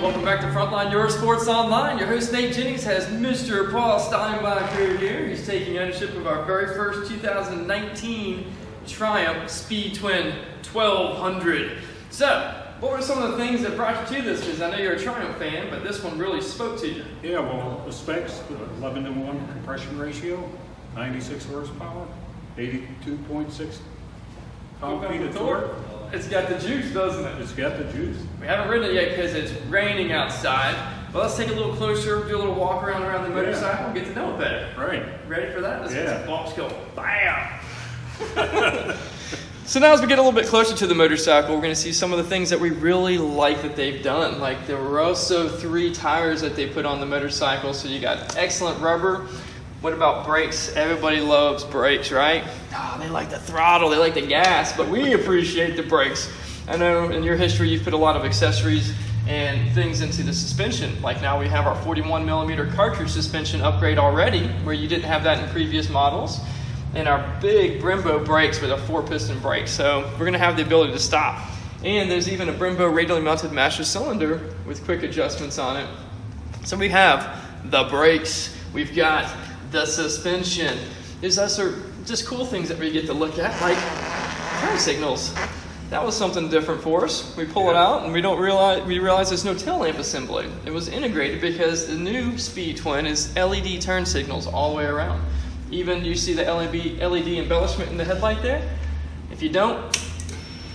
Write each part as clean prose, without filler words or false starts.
Welcome back to Frontline Eurosports Online. Your host Nate Jennings has Mr. Paul Steinbacher here. He's taking ownership of our very first 2019 Triumph Speed Twin 1200. So, what were some of the things that brought you to this? Because I know you're a Triumph fan, but this one really spoke to you. Yeah, well, the specs, 11-to-1 compression ratio, 96 horsepower, 82.6 pound-feet of torque. It's got the juice, doesn't it? It's got the juice. We haven't ridden it yet because it's raining outside. But let's take a little closer, do a little walk around the motorcycle, and get to know it better. Right. Ready for that? Let's get some box going. Bam! So now as we get a little bit closer to the motorcycle, we're going to see some of the things that we really like that they've done. Like the Korosi 3 tires that they put on the motorcycle. So you got excellent rubber. What about brakes? Everybody loves brakes, right? Oh, they like the throttle, they like the gas, but we appreciate the brakes. I know in your history you've put a lot of accessories and things into the suspension. Like now we have our 41mm cartridge suspension upgrade already, where you didn't have that in previous models. And our big Brembo brakes with a 4-piston brake. So we're gonna have the ability to stop. And there's even a Brembo radially mounted master cylinder with quick adjustments on it. So we have the brakes, we've got the suspension. Those are just cool things that we get to look at, like turn signals. That was something different for us. We pull it out and we realize there's no tail lamp assembly. It was integrated because the new Speed Twin is LED turn signals all the way around. Even you see the LED embellishment in the headlight there? If you don't,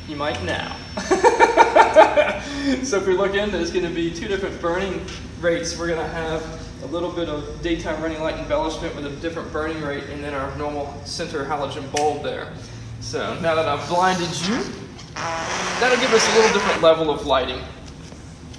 you might now. So if we look in, there's going to be 2 different burning rates. We're going to have a little bit of daytime running light embellishment with a different burning rate, and then our normal center halogen bulb there. So now that I've blinded you, that'll give us a little different level of lighting.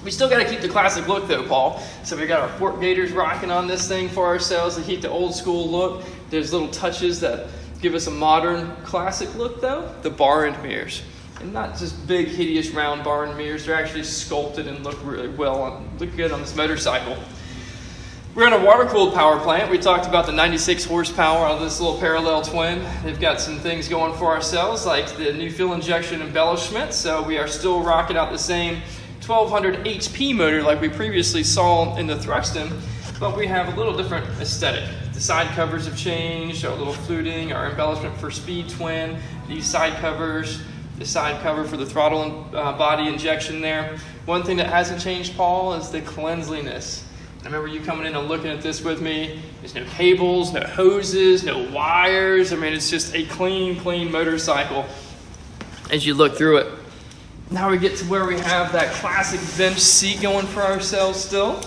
We still got to keep the classic look though, Paul. So we got our fork gators rocking on this thing for ourselves to keep the old school look. There's little touches that give us a modern classic look though. The bar end mirrors. And not just big, hideous, round bar end mirrors. They're actually sculpted and look really well, look good on this motorcycle. We're in a water-cooled power plant. We talked about the 96 horsepower of this little parallel twin. They've got some things going for ourselves, like the new fuel injection embellishment. So we are still rocking out the same 1200 HP motor like we previously saw in the Thruxton, but we have a little different aesthetic. The side covers have changed, our little fluting, our embellishment for Speed Twin, these side covers, the side cover for the throttle and body injection there. One thing that hasn't changed, Paul, is the cleanliness. I remember you coming in and looking at this with me. There's no cables, no hoses, no wires. I mean, it's just a clean motorcycle as you look through it. Now we get to where we have that classic bench seat going for ourselves still.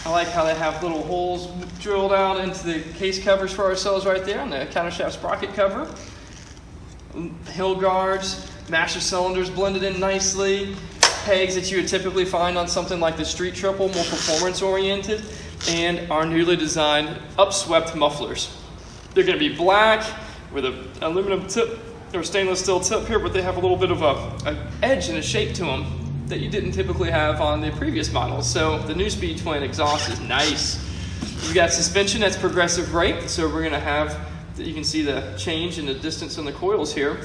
I like how they have little holes drilled out into the case covers for ourselves right there on the countershaft sprocket cover. Hill guards, master cylinders blended in nicely. Pegs that you would typically find on something like the Street Triple, more performance oriented, and our newly designed upswept mufflers. They're going to be black with an aluminum tip or stainless steel tip here, but they have a little bit of an edge and a shape to them that you didn't typically have on the previous models. So the new Speed Twin exhaust is nice. We've got suspension that's progressive rate, so we're going to have, you can see the change in the distance on the coils here.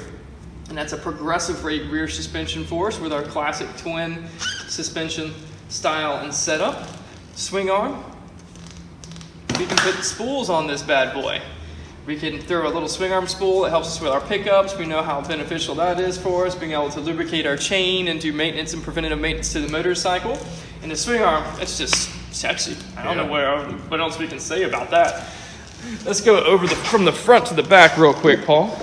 And that's a progressive rate rear suspension for us with our classic twin suspension style and setup. Swing arm. We can put spools on this bad boy. We can throw a little swing arm spool. It helps us with our pickups. We know how beneficial that is for us, being able to lubricate our chain and do maintenance and preventative maintenance to the motorcycle. And the swing arm, it's just sexy. I don't know what else we can say about that. Let's go over from the front to the back real quick, Paul.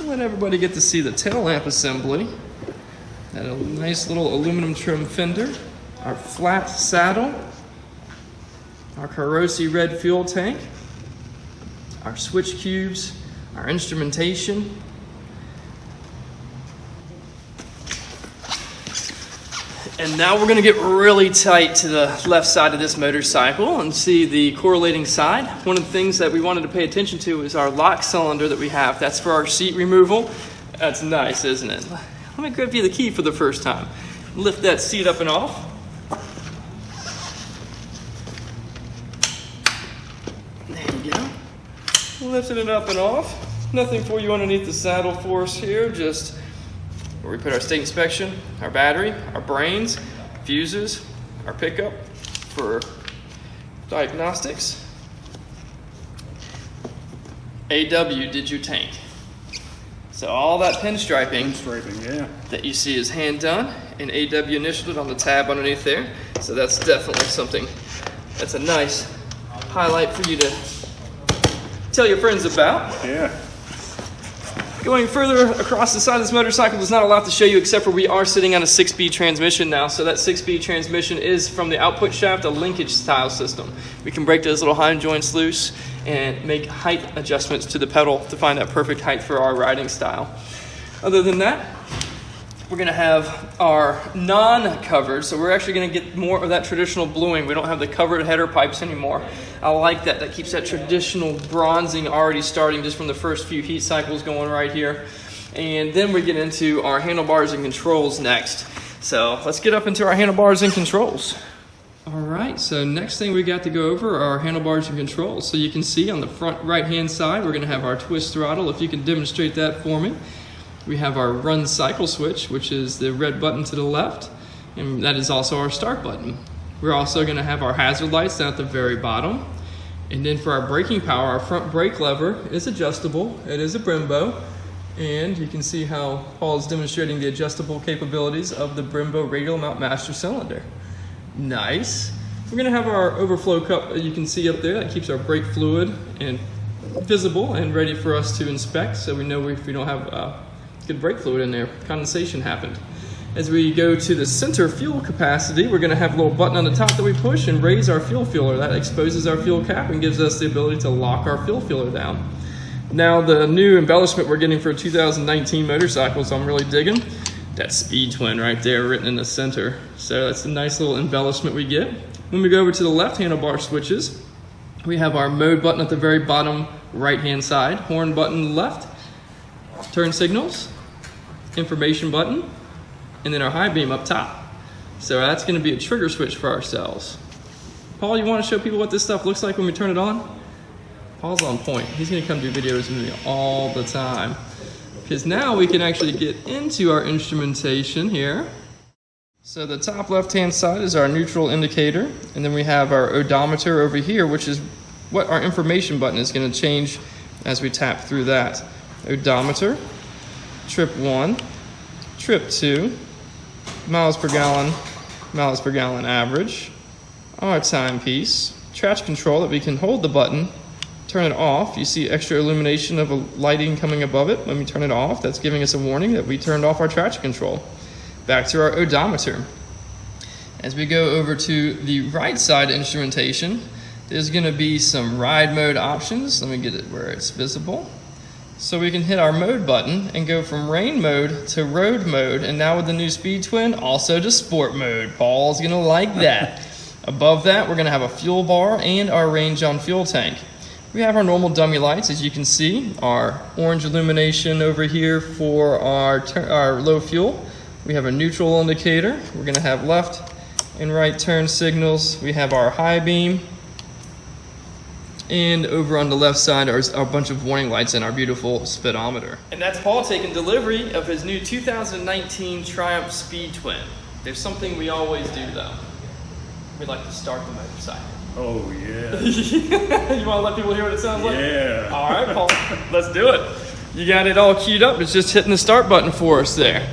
Let everybody get to see the tail lamp assembly. And a nice little aluminum trim fender. Our flat saddle. Our Korosi red fuel tank. Our switch cubes. Our instrumentation. And now we're going to get really tight to the left side of this motorcycle and see the correlating side. One of the things that we wanted to pay attention to is our lock cylinder that we have. That's for our seat removal. That's nice, isn't it? Let me give you the key for the first time. Lift that seat up and off. There you go. Lifting it up and off. Nothing for you underneath the saddle for us here, just where we put our state inspection, our battery, our brains. fuses, our pickup for diagnostics. AW did your tank. So all that pinstriping Yeah. that you see is hand done, and AW initialed on the tab underneath there. So that's definitely something that's a nice highlight for you to tell your friends about. Yeah. Going further across the side of this motorcycle, there's not a lot to show you except for we are sitting on a 6-speed transmission now. So that 6-speed transmission is from the output shaft, a linkage style system. We can break those little hind joints loose and make height adjustments to the pedal to find that perfect height for our riding style. Other than that, we're gonna have our non-covered, so we're actually gonna get more of that traditional bluing. We don't have the covered header pipes anymore. I like that. That keeps that traditional bronzing already starting just from the first few heat cycles going right here. And then we get into our handlebars and controls next. So let's get up into our handlebars and controls. All right, so next thing we got to go over are our handlebars and controls. So you can see on the front right-hand side, we're gonna have our twist throttle. If you can demonstrate that for me. We have our run cycle switch, which is the red button to the left, and that is also our start button. We're also gonna have our hazard lights down at the very bottom. And then for our braking power, our front brake lever is adjustable. It is a Brembo, and you can see how Paul is demonstrating the adjustable capabilities of the Brembo radial mount master cylinder. Nice. We're gonna have our overflow cup that you can see up there that keeps our brake fluid and visible and ready for us to inspect, so we know if we don't have good brake fluid in there, condensation happened. As we go to the center fuel capacity, we're gonna have a little button on the top that we push and raise our fuel filler. That exposes our fuel cap and gives us the ability to lock our fuel filler down. Now the new embellishment we're getting for a 2019 motorcycle, so I'm really digging, that speed twin right there written in the center. So that's a nice little embellishment we get. When we go over to the left handlebar switches, we have our mode button at the very bottom right-hand side, horn button left, turn signals, information button, and then our high beam up top. So that's gonna be a trigger switch for ourselves. Paul, you wanna show people what this stuff looks like when we turn it on? Paul's on point. He's gonna come do videos with me all the time. Because now we can actually get into our instrumentation here. So the top left-hand side is our neutral indicator, and then we have our odometer over here, which is what our information button is gonna change as we tap through that. Odometer, trip 1, trip 2, miles per gallon average, our timepiece, traction control that we can hold the button, turn it off. You see extra illumination of a lighting coming above it. When we turn it off, that's giving us a warning that we turned off our traction control. Back to our odometer. As we go over to the right side instrumentation, there's gonna be some ride mode options. Let me get it where it's visible. So we can hit our mode button and go from rain mode to road mode, and now with the new speed twin, also to sport mode. Paul's gonna like that. Above that, we're gonna have a fuel bar and our range on fuel tank. We have our normal dummy lights, as you can see, our orange illumination over here for our low fuel. We have a neutral indicator. We're gonna have left and right turn signals. We have our high beam. And over on the left side are a bunch of warning lights and our beautiful speedometer. And that's Paul taking delivery of his new 2019 Triumph Speed Twin. There's something we always do though. We like to start the motorcycle. Oh, yeah. You want to let people hear what it sounds like? Yeah. All right, Paul, let's do it. You got it all queued up. It's just hitting the start button for us there.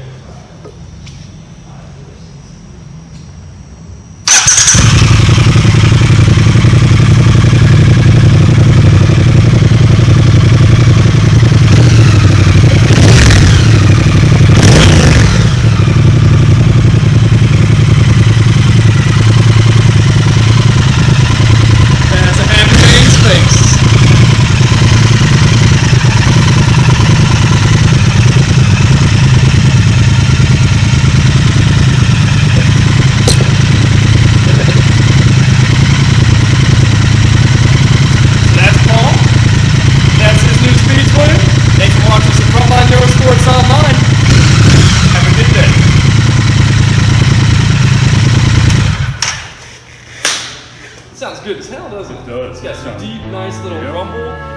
Frontline Eurosports Online. Have a good day. Sounds good as hell, doesn't it? It does. It's got some Sounds- deep, nice little Yep. rumble.